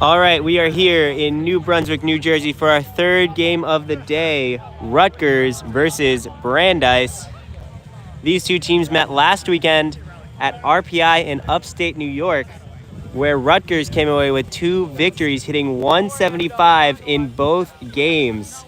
All right, we are here in New Brunswick, New Jersey for our third game of the day, Rutgers versus Brandeis. These two teams met last weekend at RPI in upstate New York, where Rutgers came away with 2 victories, hitting 175 in both games.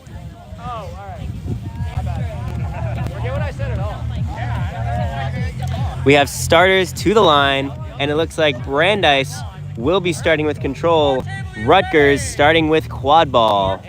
We have starters to the line, and it looks like Brandeis will be starting with control. Rutgers starting with quad ball.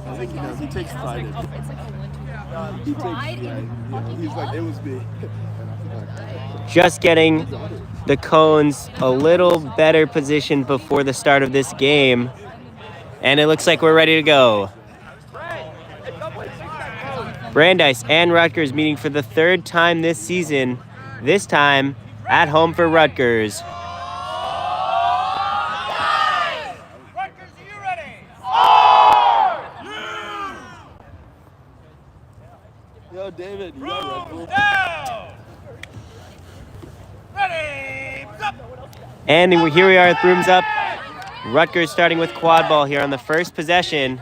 I think he does. He takes pride in it. He's like, it was me. Just getting the cones a little better positioned before the start of this game. And it looks like we're ready to go. Brandeis and Rutgers meeting for the 3rd time this season. This time at home for Rutgers. Yo, David, you got Red Bull? And here we are at Brooms Up. Rutgers starting with quad ball here on the first possession.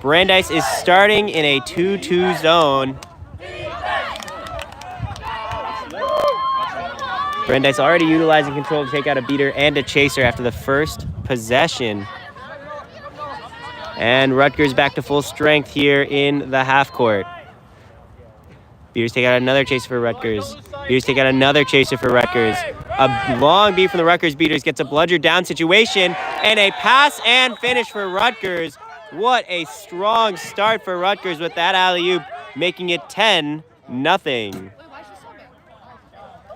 Brandeis is starting in a 2-2 zone. Brandeis already utilizing control to take out a beater and a chaser after the first possession. And Rutgers back to full strength here in the half court. Beaters take out another chaser for Rutgers. Beaters take out another chaser for Rutgers. A long beat from the Rutgers beaters gets a bludger down situation, and a pass and finish for Rutgers. What a strong start for Rutgers with that alley-oop, making it 10-0.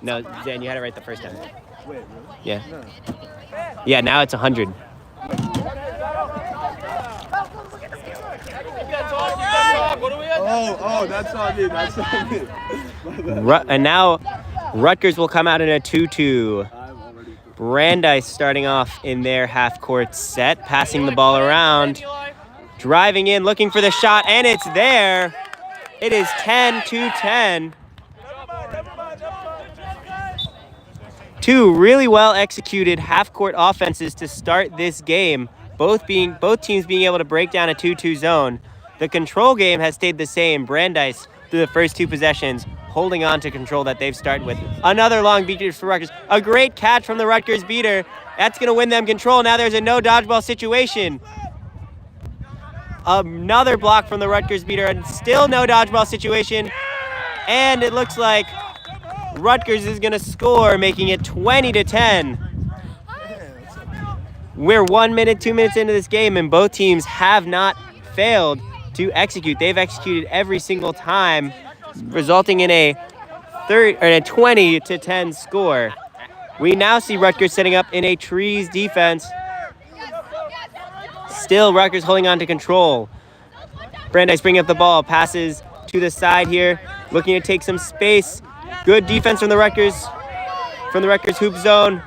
No, Zan, you had it right the first time. Wait, really? Yeah. No. Yeah, now it's 100. Oh, that's on me. That's on me. And now Rutgers will come out in a 2-2. Brandeis starting off in their half-court set, passing the ball around, driving in, looking for the shot, and it's there. It is 10-10. 2 really well-executed half-court offenses to start this game, both teams being able to break down a 2-2 zone. The control game has stayed the same. Brandeis, through the first 2 possessions, holding on to control that they've started with. Another long beater for Rutgers. A great catch from the Rutgers beater. That's going to win them control. Now there's a no dodgeball situation. Another block from the Rutgers beater, and still no dodgeball situation. And it looks like Rutgers is going to score, making it 20-10. We're 1 minute, 2 minutes into this game, and both teams have not failed to execute. They've executed every single time, resulting in a 20-10 score. We now see Rutgers setting up in a trees defense. Still Rutgers holding on to control. Brandeis bringing up the ball, passes to the side here, looking to take some space. Good defense from the Rutgers hoop zone.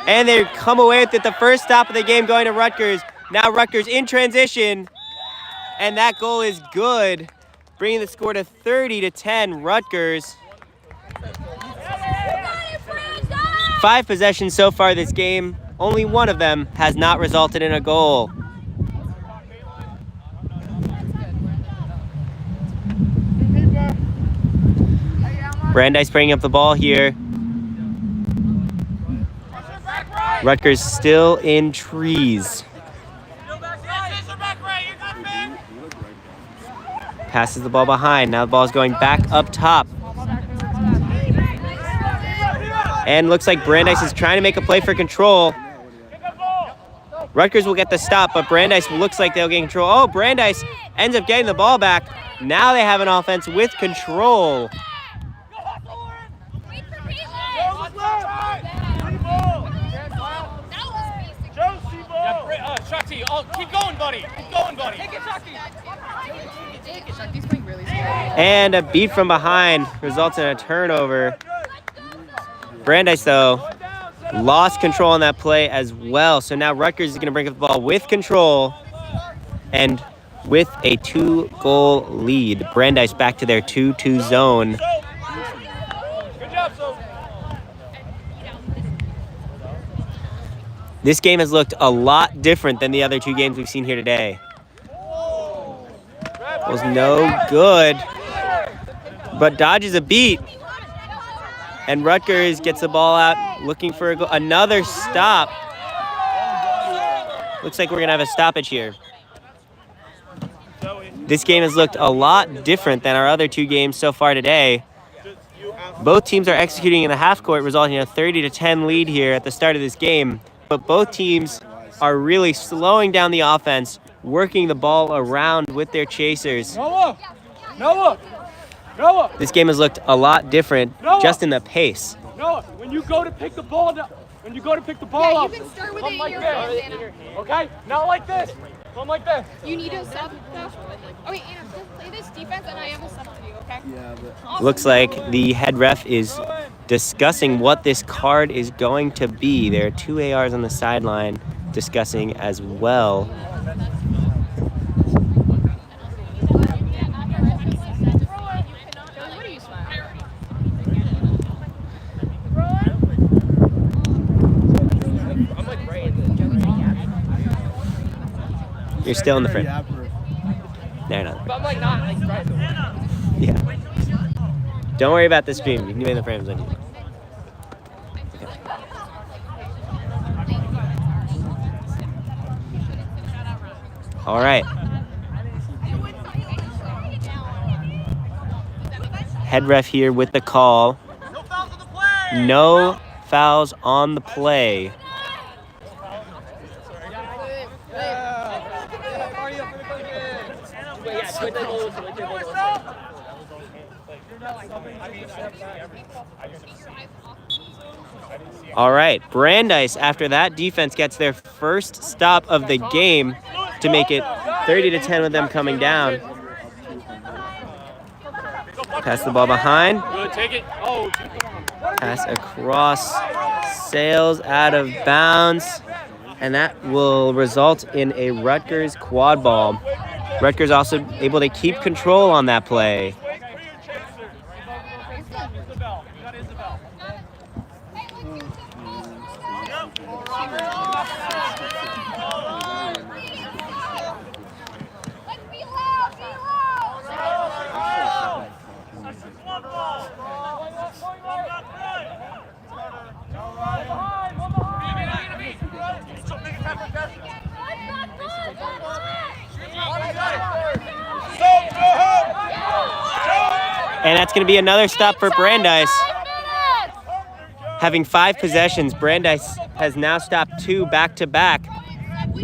And they come away with it, the first stop of the game going to Rutgers. Now Rutgers in transition, and that goal is good, bringing the score to 30-10 Rutgers. 5 possessions so far this game. Only one of them has not resulted in a goal. Brandeis bringing up the ball here. Rutgers still in trees. Passes the ball behind. Now the ball's going back up top. And looks like Brandeis is trying to make a play for control. Rutgers will get the stop, but Brandeis looks like they'll get control. Oh, Brandeis ends up getting the ball back. Now they have an offense with control. Oh, keep going, buddy. Keep going, buddy. Take it, Shakti. Take it, Shakti's playing really small. And a beat from behind results in a turnover. Brandeis, though, lost control on that play as well. So now Rutgers is going to bring up the ball with control and with a 2-goal lead. Brandeis back to their 2-2 zone. Good job, so. This game has looked a lot different than the other two games we've seen here today. Was no good, but dodges a beat. And Rutgers gets the ball out, looking for a goal. Another stop. Looks like we're going to have a stoppage here. This game has looked a lot different than our other two games so far today. Both teams are executing in the half court, resulting in a 30-10 lead here at the start of this game. But both teams are really slowing down the offense, working the ball around with their chasers. Noah! This game has looked a lot different just in the pace. Noah, when you go to pick the ball up, you can start with it in your hands, Anna. Okay? Not like this. Come like this. You need a sub, though? Okay, Anna, just play this defense, and I have a sub for you, okay? Yeah, but Awesome. Looks like the head ref is discussing what this card is going to be. There are two ARs on the sideline discussing as well. What are you smiling? I'm like great. You're still in the frame. Yeah, No, no. But I'm like not like right. Yeah. Don't worry about the stream. You can be in the frames on you. All right. Head ref here with the call. No fouls on the play. All right, Brandeis, after that defense, gets their first stop of the game to make it 30-10 with them coming down. Pass the ball behind. Good, take it. Oh, Pass across, sails out of bounds, and that will result in a Rutgers quad ball. Rutgers also able to keep control on that play. And that's going to be another stop for Brandeis. Having 5 possessions, Brandeis has now stopped 2 back-to-back.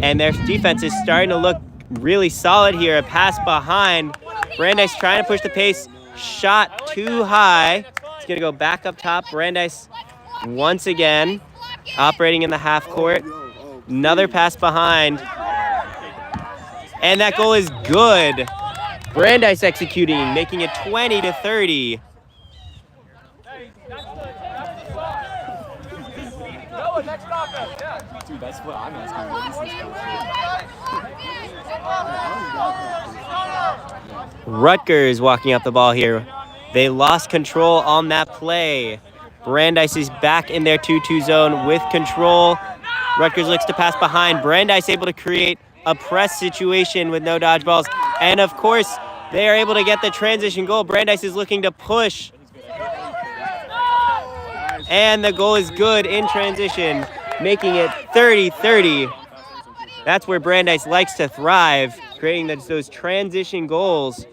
And their defense is starting to look really solid here. A pass behind. Brandeis trying to push the pace. Shot too high. It's going to go back up top. Brandeis once again operating in the half court. Another pass behind. And that goal is good. Brandeis executing, making it 20-30. dude, that's what I'm asking. What is this? Rutgers walking up the ball here. They lost control on that play. Brandeis is back in their 2-2 zone with control. Rutgers looks to pass behind. Brandeis able to create a press situation with no dodgeballs. And of course, they are able to get the transition goal. Brandeis is looking to push. And the goal is good in transition, making it 30-30. That's where Brandeis likes to thrive, creating those transition goals.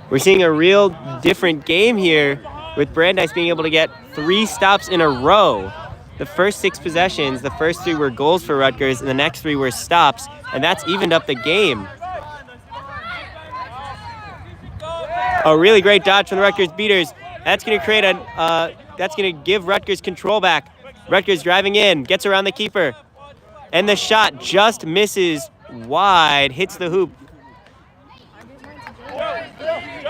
We're seeing a real different game here with Brandeis being able to get 3 stops in a row. The first 6 possessions, the first 3 were goals for Rutgers, and the next 3 were stops, and that's evened up the game. A really great dodge from the Rutgers beaters. That's going to create a That's going to give Rutgers control back. Rutgers driving in, gets around the keeper. And the shot just misses wide, hits the hoop.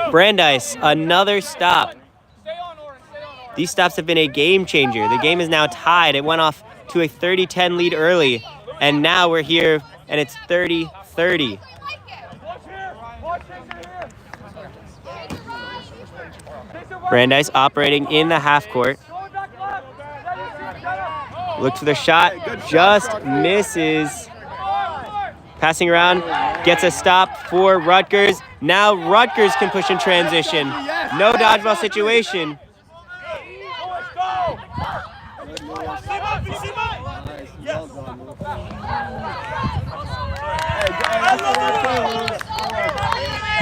Brandeis, another stop. These stops have been a game changer. The game is now tied. It went off to a 30-10 lead early. And now we're here, and it's 30-30. Brandeis operating in the half court. Looks for the shot, just misses. Passing around, gets a stop for Rutgers. Now Rutgers can push in transition. No dodgeball situation.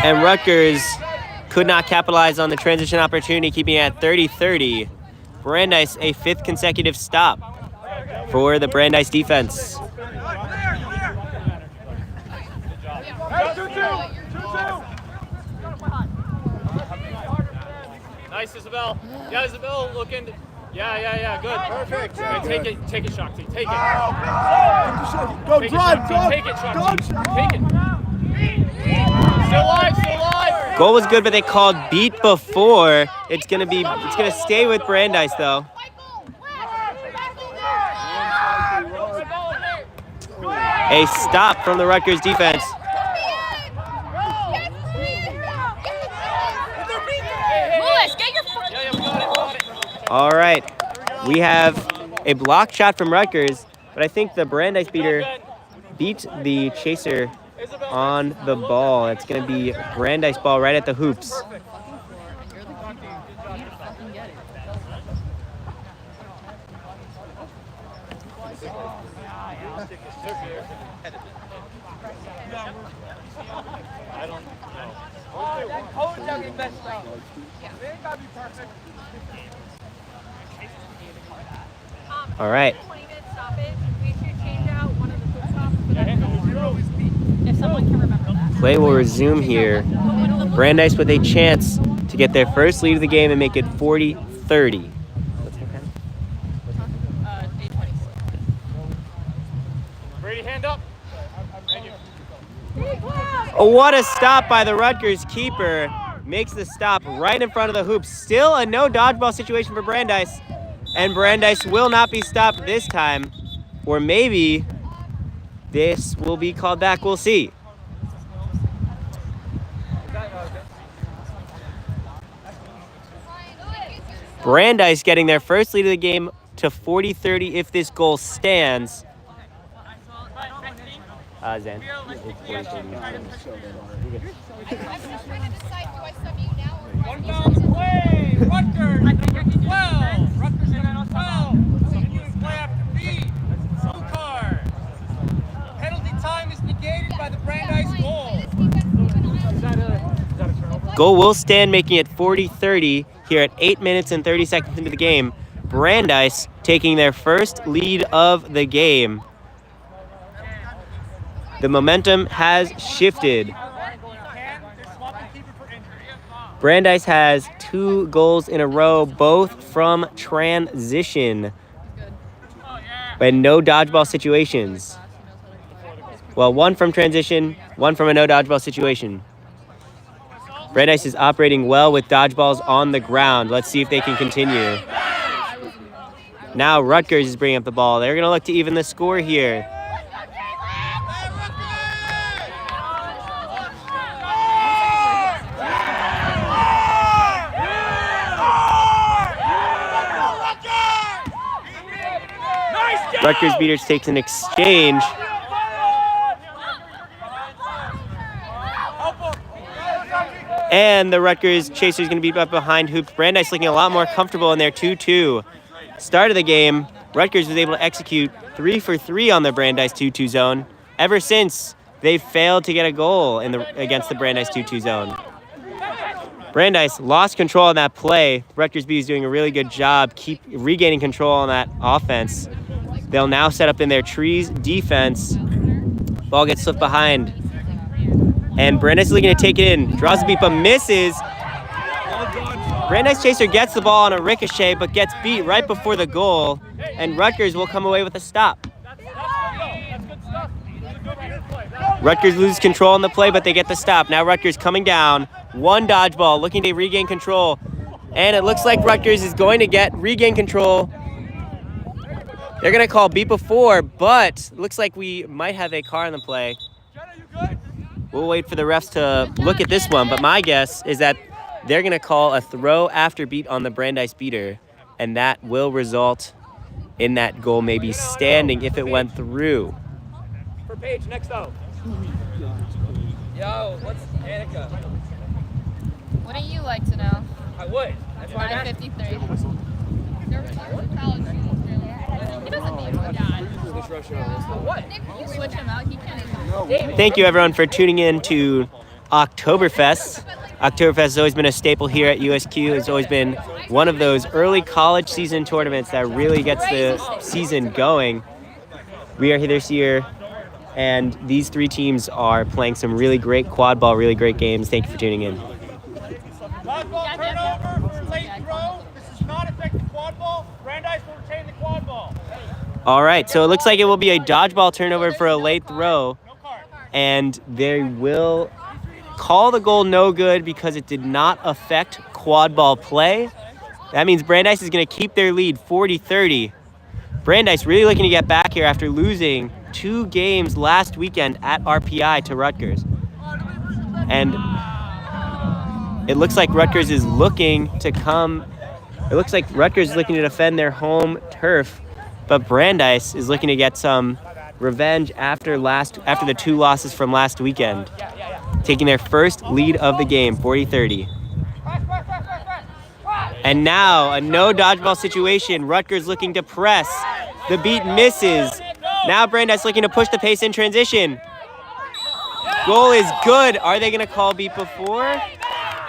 And Rutgers could not capitalize on the transition opportunity, keeping it at 30-30. Brandeis, a 5th consecutive stop for the Brandeis defense. Nice, Isabel. Yeah, Isabel, looking. Yeah, good. Perfect. Okay, take it, Shakti. Take it. Go, Take drive, it, drive. Take it, Shakti. Take it. Still alive. Goal was good, but they called beat before. It's gonna stay with Brandeis though. A stop from the Rutgers defense. Lewis, get your fucking... Got it. All right, we have a block shot from Rutgers, but I think the Brandeis beater beat the chaser on the ball. It's going to be Brandeis ball right at the hoops. All right. 20-minute stoppage. We should change out one of the quick stops. If someone can remember that. Play will resume here. Brandeis with a chance to get their first lead of the game and make it 40-30. Brady, hand up. Thank you. Oh, what a stop by the Rutgers keeper. Makes the stop right in front of the hoop. Still a no dodgeball situation for Brandeis. And Brandeis will not be stopped this time. Or maybe this will be called back. We'll see. Brandeis getting their first lead of the game to 40-30 if this goal stands. Zen. One foul to play. Rutgers, number 12. Rutgers, number 12. Continuing play after B. Blue card. Penalty time is negated by the Brandeis goal. Is that a turnover? Goal will stand, making it 40-30 here at 8 minutes and 30 seconds into the game. Brandeis taking their first lead of the game. The momentum has shifted. Brandeis has 2 goals in a row, both from transition. And no dodgeball situations. Well, 1 from transition, 1 from a no dodgeball situation. Brandeis is operating well with dodgeballs on the ground. Let's see if they can continue. Now Rutgers is bringing up the ball. They're going to look to even the score here. Rutgers beaters takes an exchange. And the Rutgers chaser is going to be up behind hoops. Brandeis looking a lot more comfortable in their 2-2. Start of the game, Rutgers was able to execute 3 for 3 on the Brandeis 2-2 zone. Ever since, they've failed to get a goal against the Brandeis 2-2 zone. Brandeis lost control on that play. Rutgers B is doing a really good job regaining control on that offense. They'll now set up in their trees defense. Ball gets slipped behind. And Brandeis is looking to take it in. Draws the beat, but misses. Brandeis chaser gets the ball on a ricochet, but gets beat right before the goal, and Rutgers will come away with a stop. Rutgers loses control on the play, but they get the stop. Now Rutgers coming down. One dodgeball, looking to regain control. And it looks like Rutgers is going to regain control. They're going to call beat before, but it looks like we might have a car in the play. We'll wait for the refs to look at this one, but my guess is that they're going to call a throw after beat on the Brandeis beater, and that will result in that goal maybe standing if it went through. For Paige, next out. Yo, what's Annika? Wouldn't you like to know? I would. That's why I'm asking. 53. He doesn't need one. What? Nick, can you switch him out? He can't even. Thank you, everyone, for tuning in to Oktoberfest. Oktoberfest has always been a staple here at USQ. It's always been one of those early college season tournaments that really gets the season going. We are here this year, and these three teams are playing some really great quad ball, really great games. Thank you for tuning in. Quad ball turnover, late throw. This does not affect the quad ball. Brandeis will retain the quad ball. All right, so it looks like it will be a dodgeball turnover for a late throw, No card. and they will call the goal no good because it did not affect quad ball play. That means Brandeis is going to keep their lead 40-30. Brandeis really looking to get back here after losing 2 games last weekend at RPI to Rutgers. And it looks like Rutgers is looking to defend their home turf, but Brandeis is looking to get some revenge after the 2 losses from last weekend, taking their first lead of the game, 40-30. And now a no dodgeball situation. Rutgers looking to press. The beat misses. Now Brandeis looking to push the pace in transition. Goal is good. Are they going to call beat before?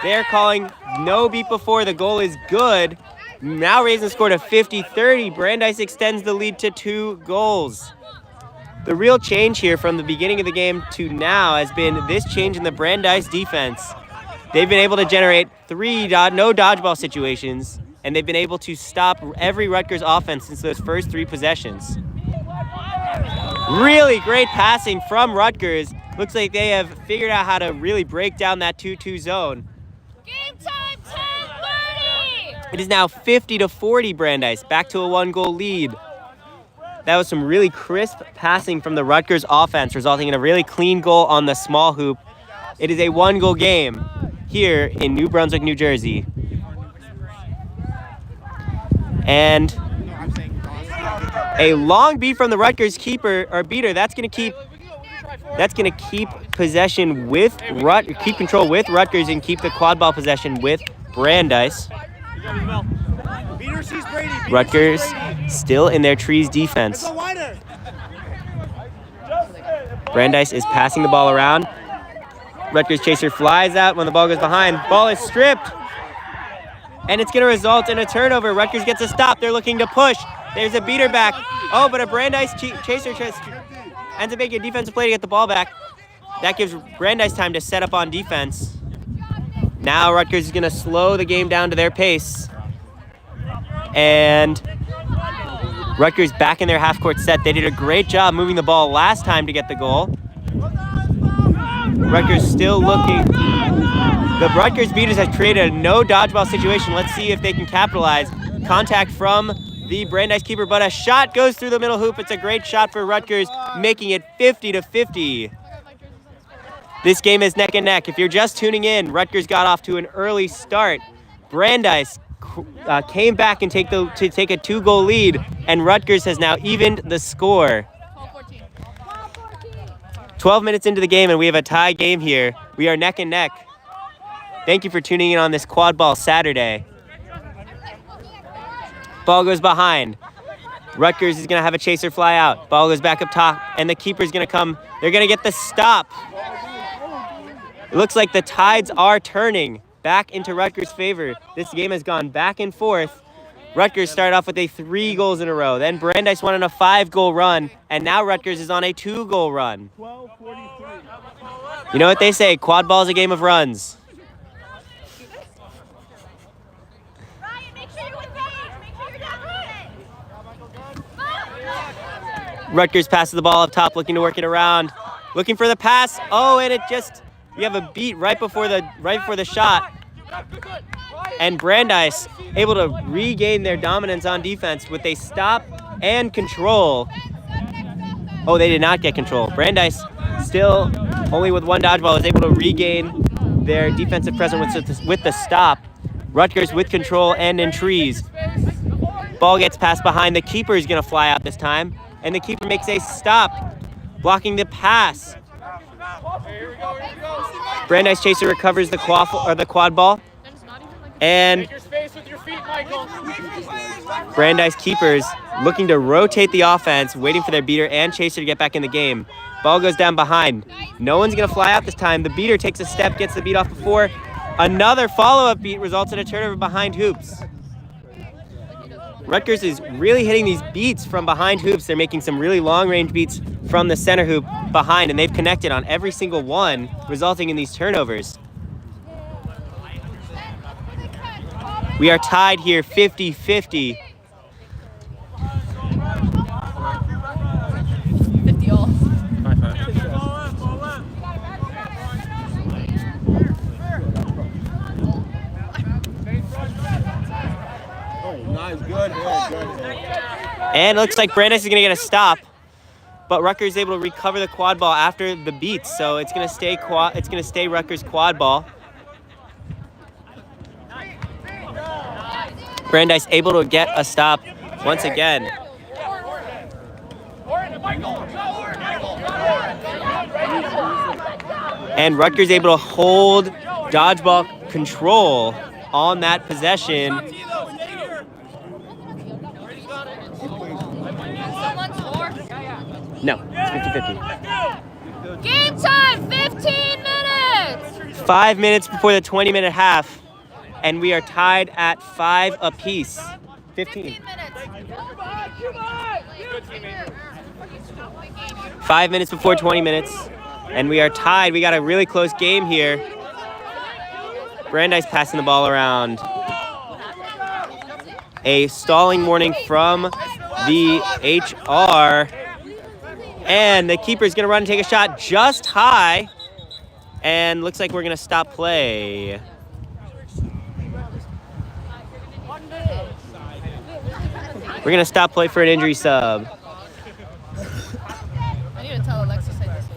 They're calling no beat before. The goal is good. Now raising the score to 50-30. Brandeis extends the lead to 2 goals. The real change here from the beginning of the game to now has been this change in the Brandeis defense. They've been able to generate 3 no dodgeball situations, and they've been able to stop every Rutgers offense since those first 3 possessions. Really great passing from Rutgers. Looks like they have figured out how to really break down that 2-2 zone. Game time, 10:30. It is now 50-40 Brandeis, back to a 1-goal lead. That was some really crisp passing from the Rutgers offense, resulting in a really clean goal on the small hoop. It is a 1-goal game here in New Brunswick, New Jersey. And a long beat from the Rutgers beater. That's going to keep possession with keep control with Rutgers and keep the quad ball possession with Brandeis. Rutgers still in their trees defense. Brandeis is passing the ball around. Rutgers chaser flies out when the ball goes behind. Ball is stripped. And it's going to result in a turnover. Rutgers gets a stop. They're looking to push. There's a beater back. Oh, but a Brandeis chaser ends up making a defensive play to get the ball back. That gives Brandeis time to set up on defense. Now Rutgers is going to slow the game down to their pace. And Rutgers back in their half-court set. They did a great job moving the ball last time to get the goal. Rutgers still looking. The Rutgers beaters have created a no dodgeball situation. Let's see if they can capitalize. Contact from the Brandeis keeper, but a shot goes through the middle hoop. It's a great shot for Rutgers, making it 50-50. This game is neck and neck. If you're just tuning in, Rutgers got off to an early start. Brandeis came back and take a 2-goal lead, and Rutgers has now evened the score. 12 minutes into the game, and we have a tie game here. We are neck and neck. Thank you for tuning in on this quad ball Saturday. Ball goes behind. Rutgers is going to have a chaser fly out. Ball goes back up top, and the keeper's going to come. They're going to get the stop. It looks like the tides are turning back into Rutgers' favor. This game has gone back and forth. Rutgers started off with 3 goals in a row. Then Brandeis went on a 5-goal run, and now Rutgers is on a 2-goal run. You know what they say, quad ball is a game of runs. Rutgers passes the ball up top, looking to work it around. Looking for the pass. Oh, and we have a beat right before the shot. And Brandeis able to regain their dominance on defense with a stop and control. Oh, they did not get control. Brandeis still only with one dodgeball is able to regain their defensive presence with the stop. Rutgers with control and in trees. Ball gets passed behind. The keeper is going to fly out this time. And the keeper makes a stop, blocking the pass. Brandeis chaser recovers the quad ball. And Brandeis keepers looking to rotate the offense, waiting for their beater and chaser to get back in the game. Ball goes down behind. No one's going to fly out this time. The beater takes a step, gets the beat off before. Another follow-up beat results in a turnover behind hoops. Rutgers is really hitting these beats from behind hoops. They're making some really long-range beats from the center hoop behind, and they've connected on every single one, resulting in these turnovers. We are tied here 50-50. 50 all. Nice, good. And it looks like Brandeis is going to get a stop, but Rutgers is able to recover the quad ball after the beats, so it's going to stay Rutgers quad ball. Brandeis able to get a stop once again. And Rutgers able to hold dodgeball control on that possession. No, it's 50-50. Game time, 15 minutes. 5 minutes before the 20-minute half, and we are tied at 5 apiece. 15. 5 minutes before 20 minutes, and we are tied. We got a really close game here. Brandeis passing the ball around. A stalling warning from the HR. And the keeper's going to run and take a shot just high. And looks like we're going to stop play. We're going to stop play for an injury sub. I need to tell Alexis I just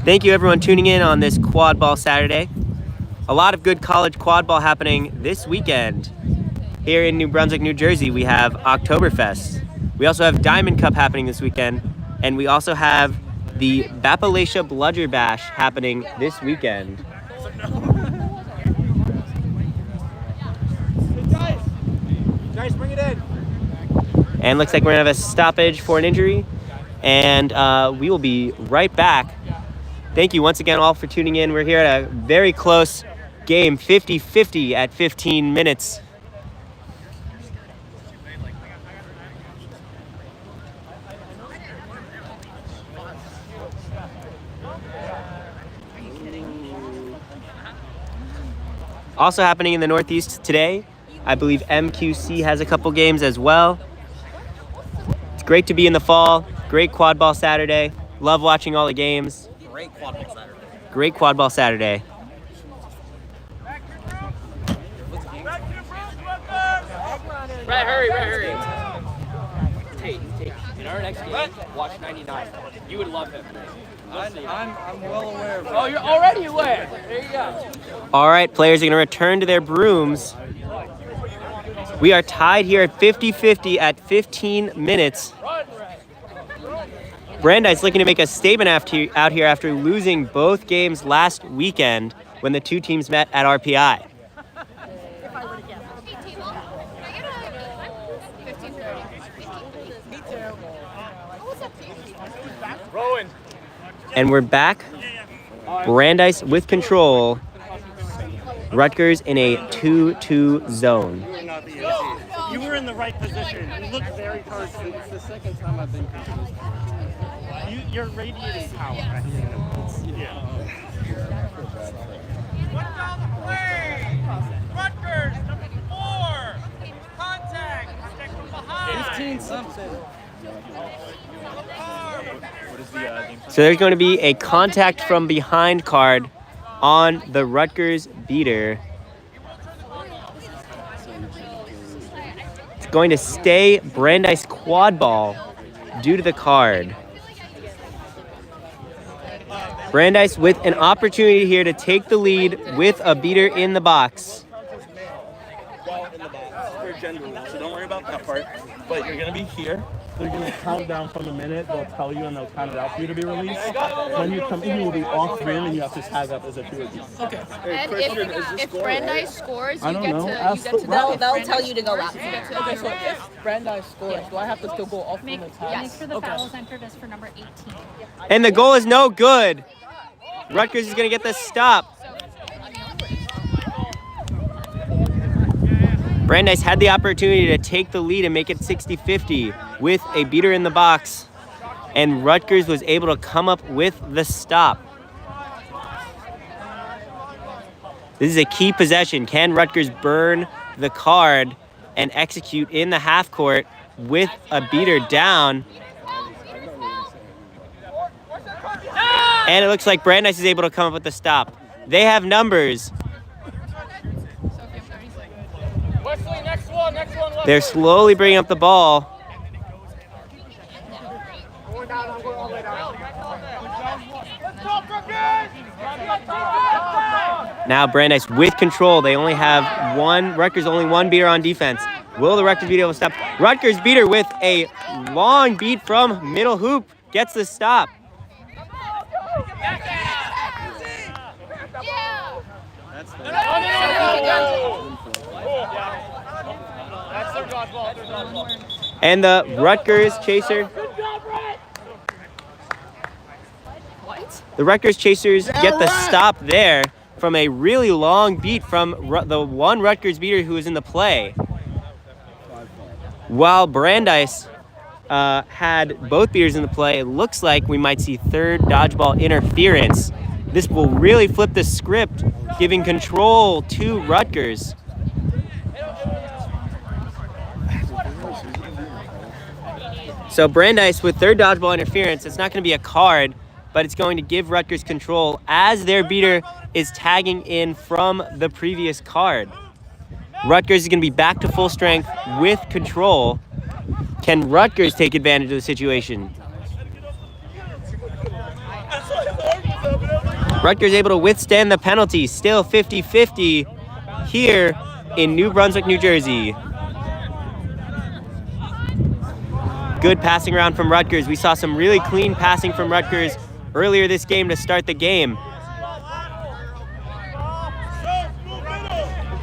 Thank you, everyone, tuning in on this Quad Ball Saturday. A lot of good college quad ball happening this weekend. Here in New Brunswick, New Jersey, we have Oktoberfest. We also have Diamond Cup happening this weekend. And we also have the Appalachia Bludger Bash happening this weekend. Guys, bring it in. And looks like we're gonna have a stoppage for an injury. And we will be right back. Thank you once again all for tuning in. We're here at a very close game, 50-50 at 15 minutes. Also happening in the Northeast today, I believe MQC has a couple games as well. It's great to be in the fall. Great quad ball Saturday. Love watching all the games. Great quad ball Saturday. Great quad ball Saturday. Brett, hurry. Tate, in our next game, watch 99. You would love him. I'm well aware of it. Oh, you're already aware. There you go. All right, players are going to return to their brooms. We are tied here at 50-50 at 15 minutes. Brandeis looking to make a statement out here after losing both games last weekend when the two teams met at RPI. And we're back. Brandeis with control. Rutgers in a 2-2 zone. You were in the right position. You looked very personal. It's the second time I've been confused. You're radiating power. One down the play. Rutgers, number 4. Contact. Protect from behind. 15 something. So there's going to be a contact from behind card on the Rutgers beater. It's going to stay Brandeis quad ball due to the card. Brandeis with an opportunity here to take the lead with a beater in the box. For gender rules, so don't worry about that part. But you're going to be here. They're going to count down from the minute. They'll tell you and they'll count it out for you to be released. When you come in, you will be off rim and you have to tag up as if you were beat. Okay. And if Brandeis scores, I you don't get know. to Ask you get the- to know. They'll tell you to go out. Okay, so if Brandeis scores, do I have to still go off Make, from the tag? make sure the foul is entered as for number 18. And the goal is no good. Rutgers is going to get the stop. Brandeis had the opportunity to take the lead and make it 60-50 with a beater in the box, and Rutgers was able to come up with the stop. This is a key possession. Can Rutgers burn the card and execute in the half court with a beater down? And it looks like Brandeis is able to come up with the stop. They have numbers. Wesley, next one, Wesley. They're slowly bringing up the ball. Now Brandeis with control. They only have one, Rutgers only one beater on defense. Will the Rutgers beater able to stop? Rutgers beater with a long beat from middle hoop gets the stop. That's their dodgeball. And the Rutgers chaser. The Rutgers chasers get the stop there from a really long beat from the one Rutgers beater who was in the play. While Brandeis had both beaters in the play, it looks like we might see third dodgeball interference. This will really flip the script, giving control to Rutgers. So Brandeis with third dodgeball interference, it's not going to be a card, but it's going to give Rutgers control as their beater is tagging in from the previous card. Rutgers is going to be back to full strength with control. Can Rutgers take advantage of the situation? Rutgers able to withstand the penalty, still 50-50 here in New Brunswick, New Jersey. Good passing around from Rutgers. We saw some really clean passing from Rutgers earlier this game to start the game.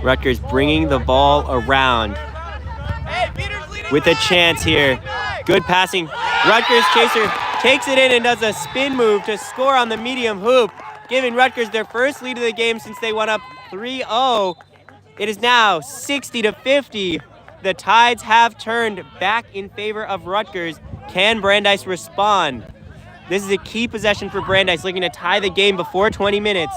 Rutgers bringing the ball around with a chance here. Good passing. Rutgers chaser takes it in and does a spin move to score on the medium hoop, giving Rutgers their first lead of the game since they went up 3-0. It is now 60-50. The tides have turned back in favor of Rutgers. Can Brandeis respond? This is a key possession for Brandeis, looking to tie the game before 20 minutes.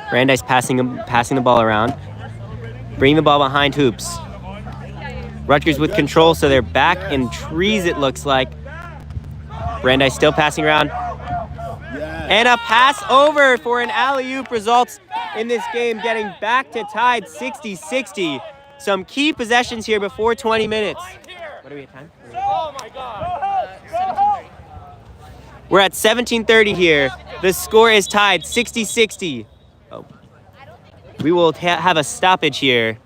Brandeis passing the ball around. Bringing the ball behind hoops. Rutgers with control, so they're back in trees, it looks like. Brandeis still passing around. And a pass over for an alley-oop results in this game, getting back to tied 60-60. Some key possessions here before 20 minutes. What are we at time? Oh my God. We're at 17:30 here. The score is tied 60-60. Oh. We will have a stoppage here.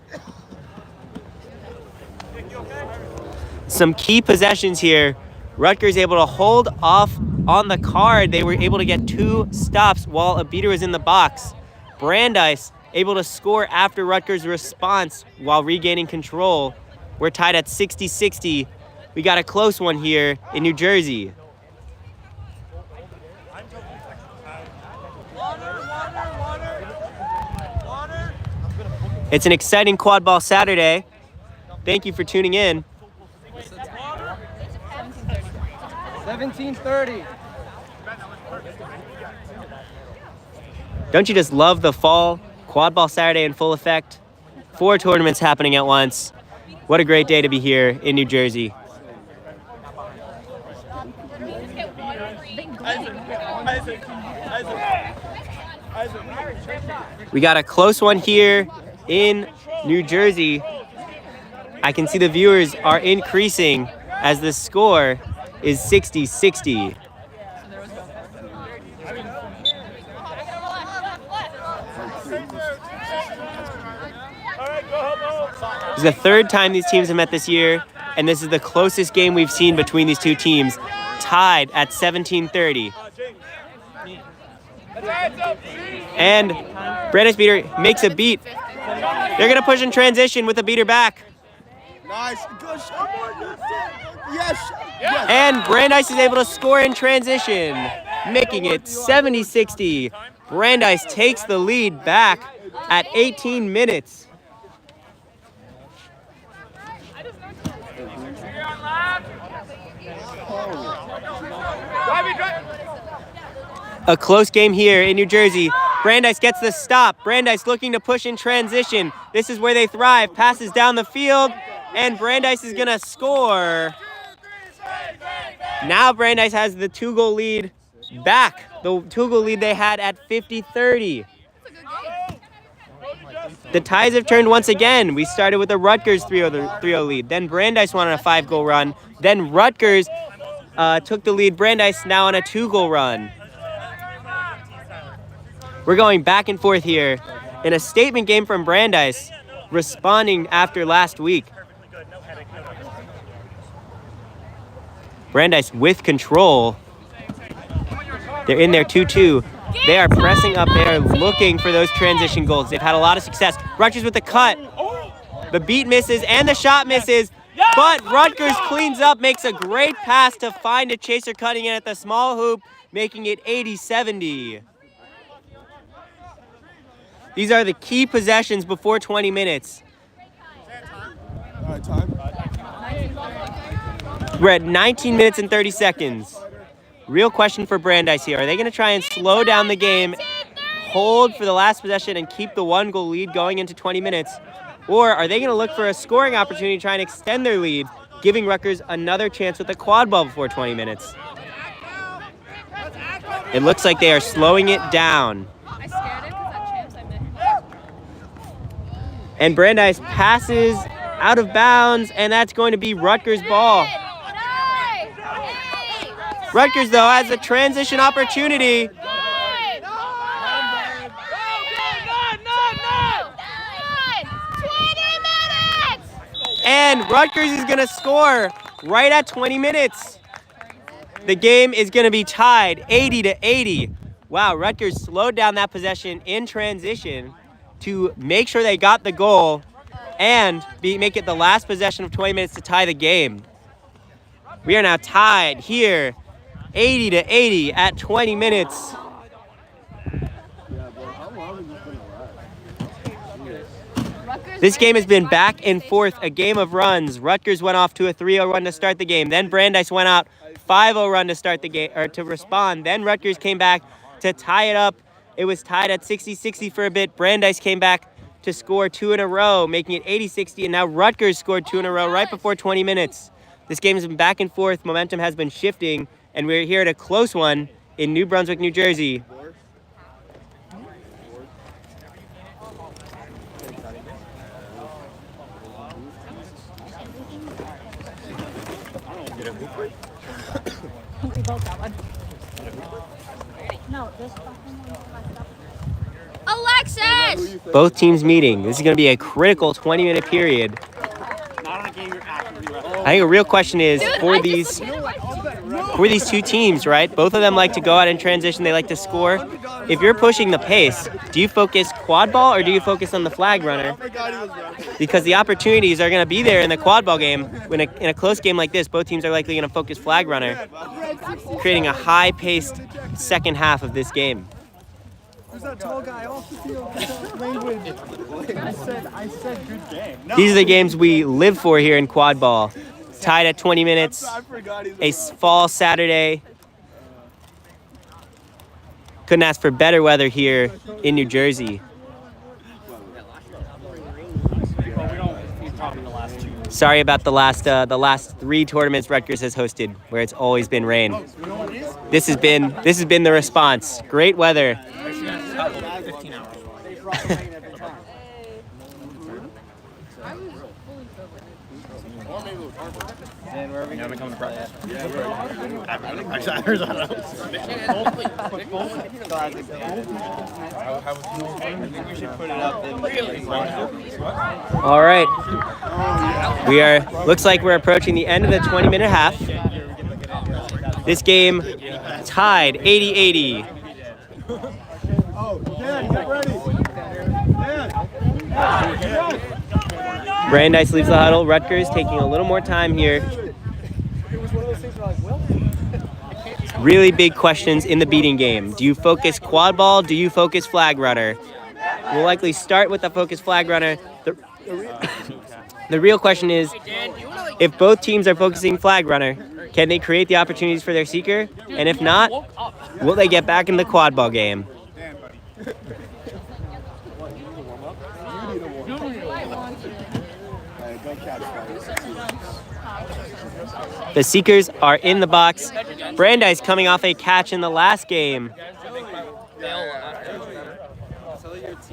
Some key possessions here. Rutgers able to hold off on the card. They were able to get 2 stops while a beater was in the box. Brandeis able to score after Rutgers' response while regaining control. We're tied at 60-60. We got a close one here in New Jersey. It's an exciting quad ball Saturday. Thank you for tuning in. 17:30. Don't you just love the fall quad ball Saturday in full effect? 4 tournaments happening at once. What a great day to be here in New Jersey. We got a close one here in New Jersey. I can see the viewers are increasing as the score is 60-60. This is the third time these teams have met this year, and this is the closest game we've seen between these two teams, tied at 17-30. And Brandeis beater makes a beat. They're gonna push in transition with a beater back. Nice, good shot. Yes. And Brandeis is able to score in transition, making it 70-60. Brandeis takes the lead back at 18 minutes. A close game here in New Jersey. Brandeis gets the stop. Brandeis looking to push in transition. This is where they thrive. Passes down the field, and Brandeis is gonna score. Now Brandeis has the 2-goal lead back. The 2-goal lead they had at 50-30. The ties have turned once again. We started with a Rutgers 3-0 lead. Then Brandeis won on a 5-goal run. Then Rutgers took the lead. Brandeis now on a 2-goal run. We're going back and forth here in a statement game from Brandeis, responding after last week. Brandeis with control. They're in their 2-2. They are pressing up. They are looking for those transition goals. They've had a lot of success. Rutgers with the cut. The beat misses and the shot misses. But Rutgers cleans up, makes a great pass to find a chaser cutting in at the small hoop, making it 80-70. These are the key possessions before 20 minutes. All right, time. We're at 19 minutes and 30 seconds. Real question for Brandeis here. Are they going to try and slow down the game, hold for the last possession, and keep the 1-goal lead going into 20 minutes? Or are they going to look for a scoring opportunity to try and extend their lead, giving Rutgers another chance with a quad ball before 20 minutes? It looks like they are slowing it down. And Brandeis passes out of bounds, and that's going to be Rutgers' ball. Rutgers, though, has a transition opportunity. And Rutgers is going to score right at 20 minutes. The game is going to be tied 80-80. Wow, Rutgers slowed down that possession in transition to make sure they got the goal and make it the last possession of 20 minutes to tie the game. We are now tied here, 80-80 at 20 minutes. This game has been back and forth, a game of runs. Rutgers went off to a 3-0 run to start the game. Then Brandeis went out 5-0 run to start the game, or to respond. Then Rutgers came back to tie it up. It was tied at 60-60 for a bit. Brandeis came back to score 2 in a row, making it 80-60, and now Rutgers scored 2 in a row right before 20 minutes. This game has been back and forth. Momentum has been shifting, and we're here at a close one in New Brunswick, New Jersey. We both got one. No, this fucking Alexis! Both teams meeting. This is going to be a critical 20-minute period. I think a real question is for these two teams, right? Both of them like to go out in transition. They like to score. If you're pushing the pace, do you focus quad ball or do you focus on the flag runner? Because the opportunities are going to be there in the quad ball game. In a close game like this, both teams are likely going to focus flag runner, creating a high-paced second half of this game. Who's that tall guy off the field? Language. I said good game. No. These are the games we live for here in quad ball. Tied at 20 minutes, a fall Saturday. Couldn't ask for better weather here in New Jersey. We don't talking the last 2 Sorry about the last 3 tournaments Rutgers has hosted, where it's always been rain. This has been the response. Great weather. All right. Looks like we're approaching the end of the 20-minute half. This game tied 80-80. Oh, Dan, get ready. Brandeis leaves the huddle. Rutgers taking a little more time here. Really big questions in the beating game. Do you focus quad ball? Do you focus flag runner? We'll likely start with the focus flag runner. The real question is, if both teams are focusing flag runner, can they create the opportunities for their seeker? And if not, will they get back in the quad ball game? The Seekers are in the box. Brandeis coming off a catch in the last game.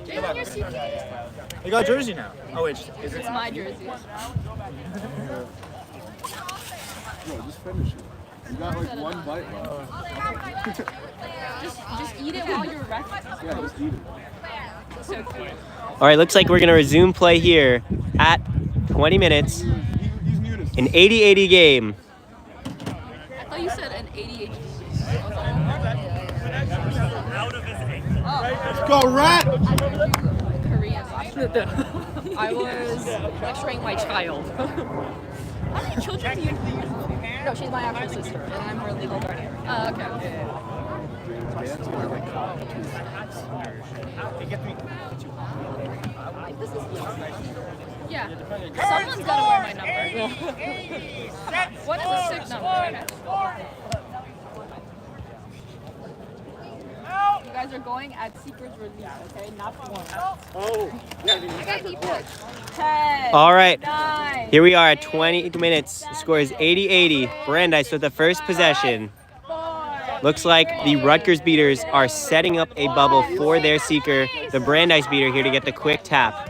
You got a jersey now. Oh wait, is it? It's my jersey. Just finish it. You got like 1 bite left. Just eat it while you're resting. Yeah, just eat it. So cute. All right, looks like we're going to resume play here at 20 minutes. An 80-80 game. I thought you said an 88. Let's go, Rat! Korean. I was lecturing my child. How many children do you have? No, she's my actual sister, and I'm her legal guardian. Okay. This is yeah. Someone's gotta wear my number. What is a sick number? You guys are going at Seeker's release, okay? Not one. Oh. You guys keep it. 10. All right. 9. Here we are at 20 minutes. The score is 80-80. Brandeis with the first possession. 4. Looks like the Rutgers beaters are setting up a bubble for their seeker. The Brandeis beater here to get the quick tap.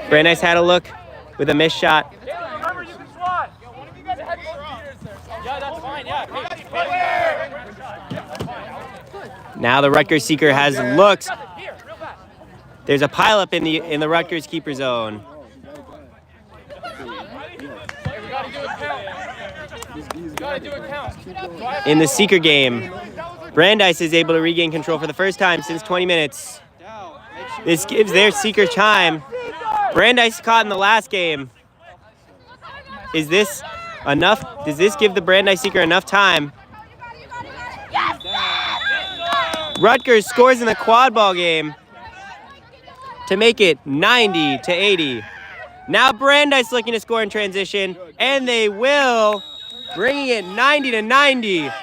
Brandeis had a look with a missed shot. Now the Rutgers seeker has looked. There's a pileup in the Rutgers keeper zone. In the seeker game, Brandeis is able to regain control for the first time since 20 minutes. This gives their seeker time. Brandeis caught in the last game. Is this enough? Does this give the Brandeis seeker enough time? Rutgers scores in the quad ball game to make it 90-80. Now Brandeis looking to score in transition, and they will, bringing it 90-90.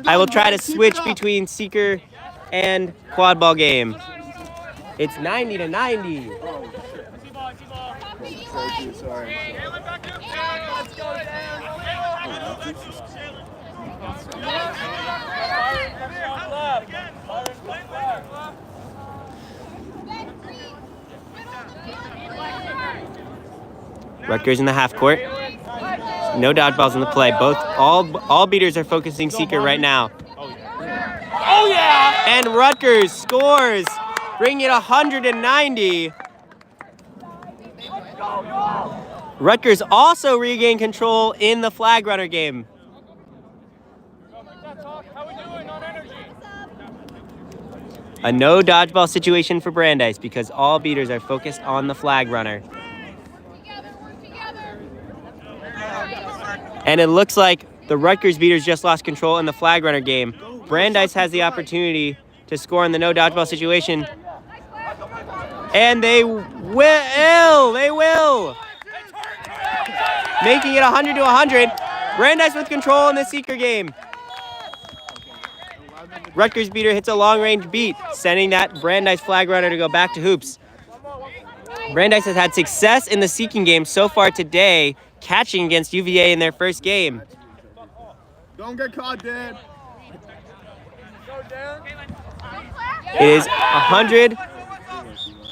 I will try to switch between seeker and quad ball game. It's 90-90. Rutgers in the half court. No dodgeballs in the play. All beaters are focusing seeker right now. Oh yeah! And Rutgers scores, bringing it 190. Rutgers also regained control in the flag runner game. A no dodgeball situation for Brandeis because all beaters are focused on the flag runner. And it looks like the Rutgers beaters just lost control in the flag runner game. Brandeis has the opportunity to score in the no dodgeball situation. And they will! They will! Making it 100-100. Brandeis with control in the seeker game. Rutgers beater hits a long-range beat, sending that Brandeis flag runner to go back to hoops. Brandeis has had success in the seeking game so far today, catching against UVA in their first game. Don't get caught, Dad. It is 100.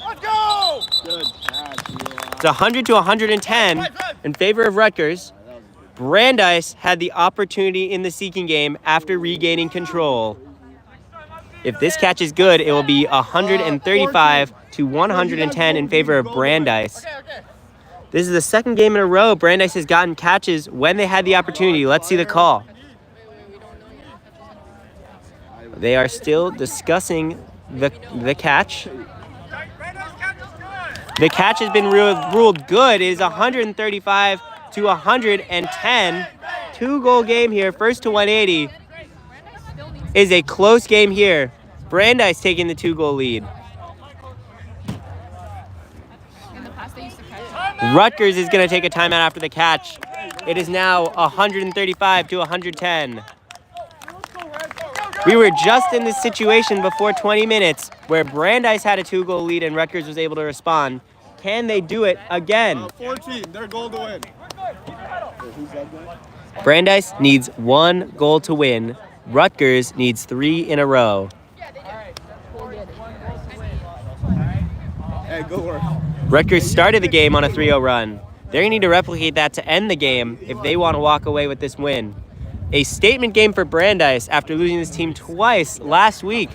Let's go! Good catch, Eli. It's 100 to 110 in favor of Rutgers. Brandeis had the opportunity in the seeking game after regaining control. If this catch is good, it will be 135 to 110 in favor of Brandeis. This is the second game in a row Brandeis has gotten catches when they had the opportunity. Let's see the call. They are still discussing the catch. The catch has been ruled good. It is 135 to 110. 2-goal game here. First to 180. Is a close game here. Brandeis taking the 2-goal lead. Rutgers is going to take a timeout after the catch. It is now 135 to 110. We were just in this situation before 20 minutes where Brandeis had a 2-goal lead and Rutgers was able to respond. Can they do it again? 14, their goal to win. Brandeis needs 1 goal to win. Rutgers needs 3 in a row. Hey, good work. Rutgers started the game on a 3-0 run. They're going to need to replicate that to end the game if they want to walk away with this win. A statement game for Brandeis after losing this team twice last week.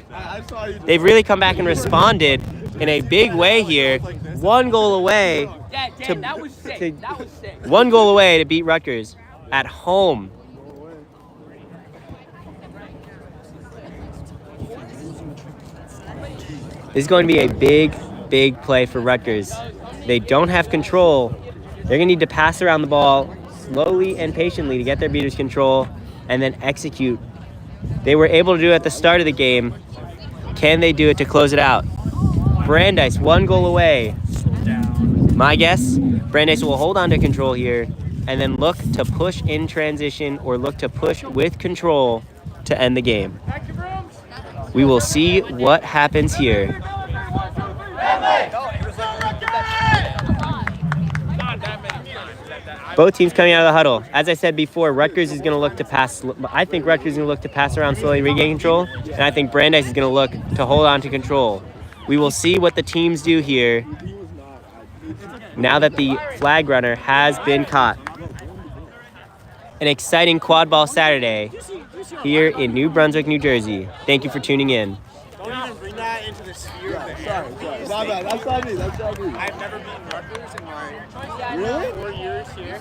They've really come back and responded in a big way here. 1 goal away to 1 goal away to beat Rutgers at home. This is going to be a big play for Rutgers. They don't have control. They're going to need to pass around the ball slowly and patiently to get their beaters control and then execute. They were able to do it at the start of the game. Can they do it to close it out? Brandeis 1 goal away. My guess, Brandeis will hold on to control here and then look to push in transition or look to push with control to end the game. We will see what happens here. Both teams coming out of the huddle. As I said before, Rutgers is going to look to pass. I think Rutgers is going to look to pass around slowly and regain control. And I think Brandeis is going to look to hold on to control. We will see what the teams do here now that the flag runner has been caught. An exciting quad ball Saturday here in New Brunswick, New Jersey. Thank you for tuning in. Don't even bring that into the sphere of the Sorry. My bad. That's not me. I've never beaten Rutgers in my Really? 4 years here.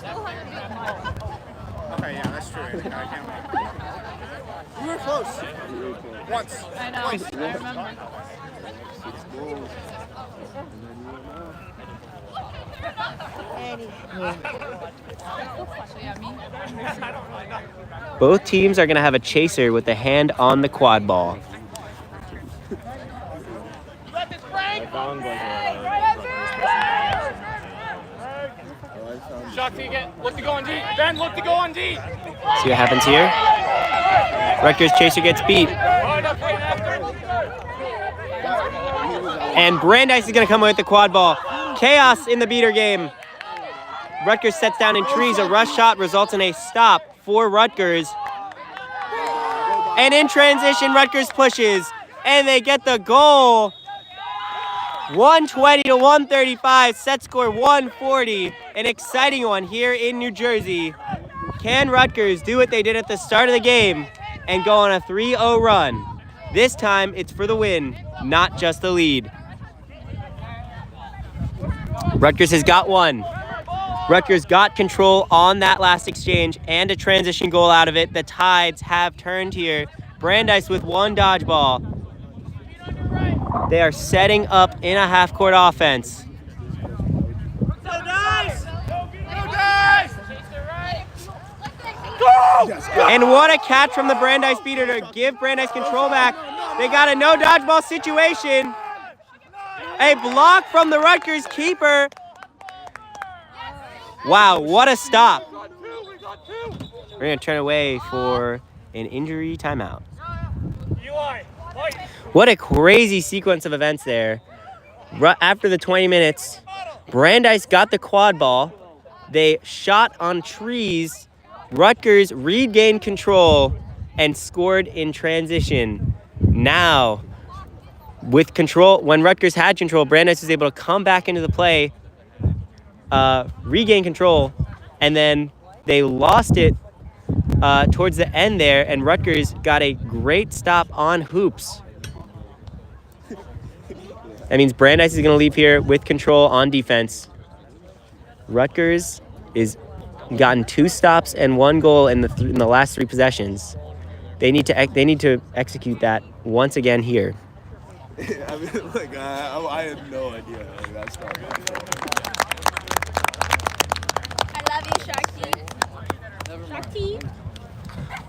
Okay, yeah, that's true. I can't wait. We were close. Once. I know. Twice. I remember. Both teams are going to have a chaser with the hand on the quad ball. Shock to get. Look to go on D. Ben, look to go on D. See what happens here? Rutgers chaser gets beat. And Brandeis is going to come away with the quad ball. Chaos in the beater game. Rutgers sets down in trees. A rush shot results in a stop for Rutgers. And in transition, Rutgers pushes. And they get the goal. 120 to 135. Set score 140. An exciting one here in New Jersey. Can Rutgers do what they did at the start of the game and go on a 3-0 run? This time, it's for the win, not just the lead. Rutgers has got one. Rutgers got control on that last exchange and a transition goal out of it. The Tides have turned here. Brandeis with 1 dodgeball. They are setting up in a half-court offense. And what a catch from the Brandeis beater to give Brandeis control back. They got a no dodgeball situation. A block from the Rutgers keeper. Wow, what a stop. We're going to turn away for an injury timeout. Eli, What a crazy sequence of events there. After the 20 minutes, Brandeis got the quad ball. They shot on trees. Rutgers regained control and scored in transition. Now, with control, when Rutgers had control, Brandeis was able to come back into the play, regain control, and then they lost it towards the end there, and Rutgers got a great stop on hoops. That means Brandeis is going to leave here with control on defense. Rutgers is gotten 2 stops and 1 goal in the last 3 possessions. They need to execute that once again here. I mean, like, I have no idea. Like, that's not I love you, Sharky. Sharky.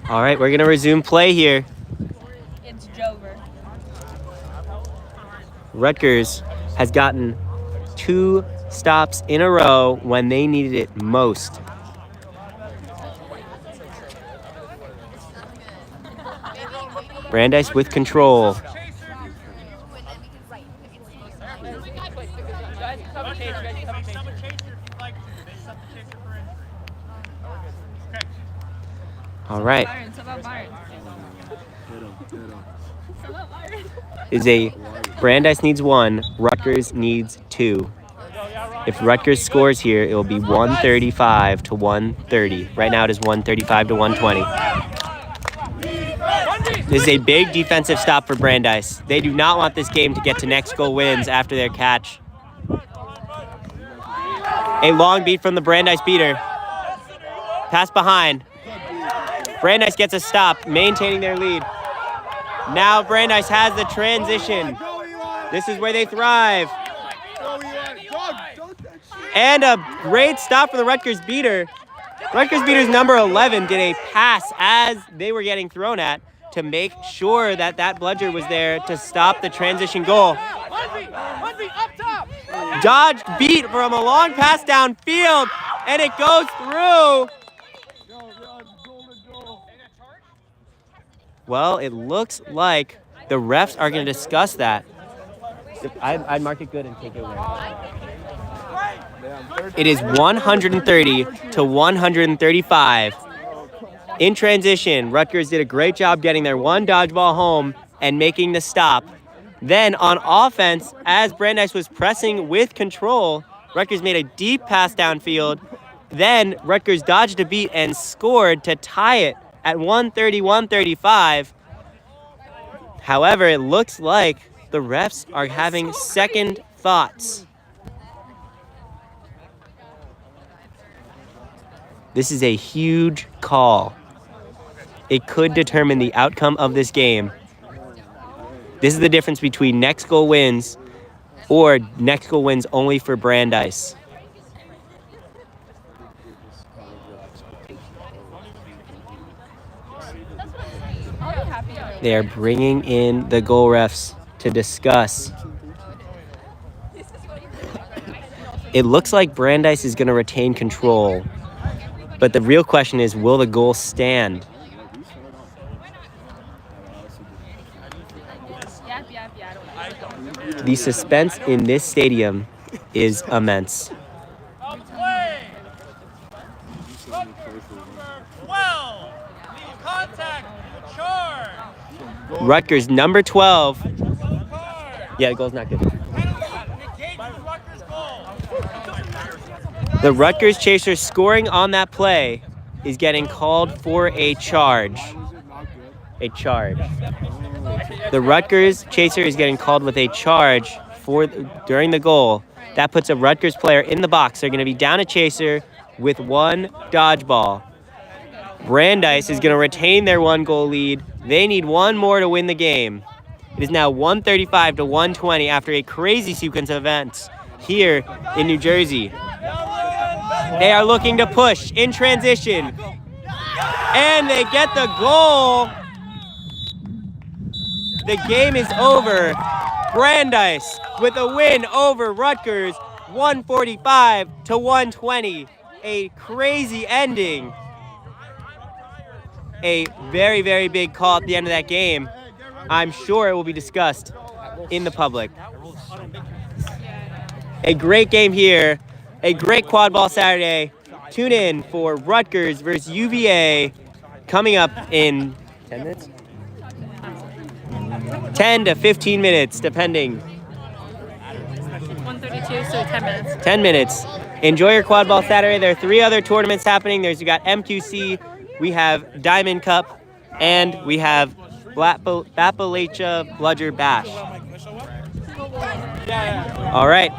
All right, we're going to resume play here. It's Jover. Rutgers has gotten 2 stops in a row when they needed it most. Brandeis with control. All right. Brandeis needs 1, Rutgers needs 2. If Rutgers scores here, it will be 135 to 130. Right now it is 135 to 120. This is a big defensive stop for Brandeis. They do not want this game to get to next goal wins after their catch. A long beat from the Brandeis beater. Pass behind. Brandeis gets a stop, maintaining their lead. Now Brandeis has the transition. This is where they thrive. And a great stop for the Rutgers beater. Rutgers beater's number 11 did a pass as they were getting thrown at to make sure that that bludger was there to stop the transition goal. Dodged beat from a long pass downfield, and it goes through. Well, it looks like the refs are going to discuss that. I'd mark it good and take it away. It is 130 to 135. In transition, Rutgers did a great job getting their 1 dodgeball home and making the stop. Then on offense, as Brandeis was pressing with control, Rutgers made a deep pass downfield. Then Rutgers dodged a beat and scored to tie it at 130-135. However, it looks like the refs are having second thoughts. This is a huge call. It could determine the outcome of this game. This is the difference between next goal wins or next goal wins only for Brandeis. They are bringing in the goal refs to discuss. It looks like Brandeis is going to retain control, but the real question is, will the goal stand? The suspense in this stadium is immense. Rutgers, number 12. Yeah, the goal's not good. The Rutgers chaser scoring on that play is getting called for a charge. A charge. The Rutgers chaser is getting called with a charge during the goal. That puts a Rutgers player in the box. They're going to be down a chaser with 1 dodgeball. Brandeis is going to retain their 1 goal lead. They need 1 more to win the game. It is now 135 to 120 after a crazy sequence of events here in New Jersey. They are looking to push in transition. And they get the goal. The game is over. Brandeis with a win over Rutgers, 145 to 120. A crazy ending. A very, very big call at the end of that game. I'm sure it will be discussed in the public. A great game here. A great quad ball Saturday. Tune in for Rutgers versus UVA coming up in 10 minutes? 10 to 15 minutes, depending. 1:32, so 10 minutes. 10 minutes. Enjoy your quad ball Saturday. There are 3 other tournaments happening. You got MQC, we have Diamond Cup, and we have Appalachia Bludger Bash. All right.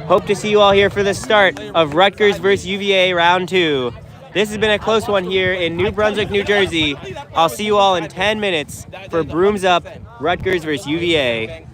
Hope to see you all here for the start of Rutgers versus UVA round 2. This has been a close one here in New Brunswick, New Jersey. I'll see you all in 10 minutes for Brooms Up, Rutgers versus UVA.